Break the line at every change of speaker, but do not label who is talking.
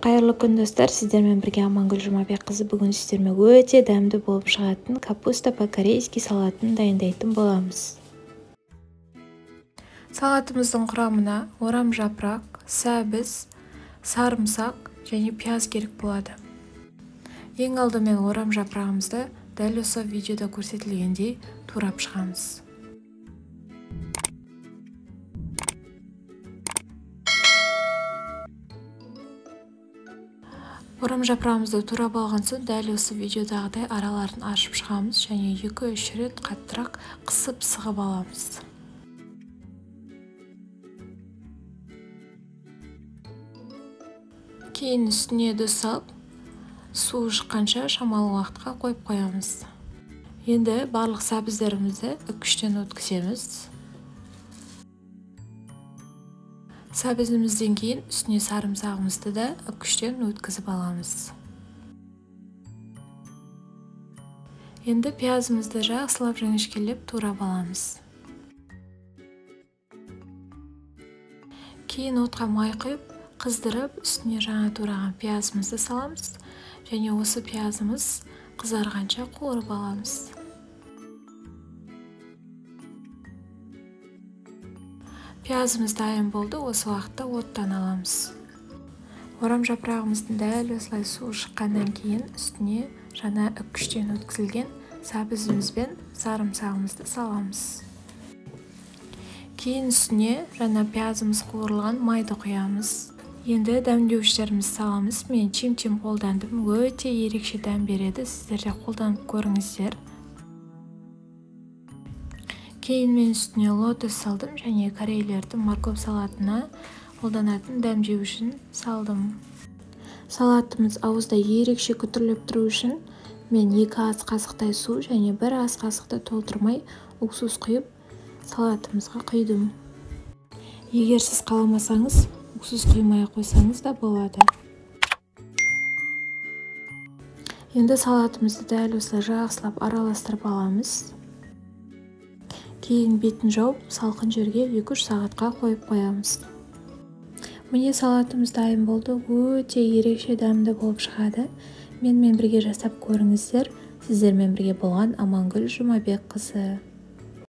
Қайырлы күн достар, сіздермен бірге Амангүл Жұмабекқызы. Бүгін сіздермен өте дәмді болып шығатын капуста по-корейски салатын дайындайтын боламыз. Салатымыздың құрамына орам жапырақ, сәбіз, сарымсақ және пияз керек болады. Ең алдымен орам жапырағымызды дәл осы видеода көрсетілгендей турап шығамыз. Орам жапырағымызды турап алған соң дәл осы видеодағыдай араларын ашып шығамыз және 2-3 рет қаттырақ қысып сығып аламыз. Кейін үстіне тұз салып, су шыққанша шамалы уақытқа қойып қоямыз. Енді барлық сәбіздерімізді үккіштен өткіземіз. Сәбізімізден кейін үстіне сарымсағымызды да үккіштен өткізіп аламыз. Енді пиязымызды жақсылап жіңішкелеп турап аламыз. Кейін отқа май құйып, қыздырып, үстіне жаңа тураған пиязымызды саламыз және осы пиязымыз қызарғанша қуырып аламыз. Пиязымыз дайын болды, осы уақытта оттан аламыз. Орам жапырағымыздың дәл осылай су шыққаннан кейін үстіне жаңа үккіштен өткізілген сәбізіміз бен сарымсағымызды саламыз. Кейін үстіне жаңа пиязымыз қуырылған майды құямыз. Енді дәмдеуіштерімізді саламыз. Мен чим-чим қолдандым, өте ерекше дәм береді, сіздер де қолданып көріңіздер. Кейін мен үстіне лотос салдым және корейлердің морков салатына қолданатын дәмдеуішін салдым. Салатымыз ауызда ерекше күтірлеп тұру үшін мен 2 ас қасықтай су және 1 ас қасықты толтырмай уксус құйып салатымызға құйдым. Егер сіз қаламасаңыз, уксус құймай қойсаңыз да болады. Енді салатымызды дәл осылай жақсылап араластырып аламыз. Кейін бетін жауып, салқын жерге 2-3 сағатқа қойып қоямыз. Міне салатымыз дайын болды, өте ерекше дәмді болып шығады. Менімен бірге жасап көріңіздер. Сіздермен бірге болған Амангүл Жұмабекқызы.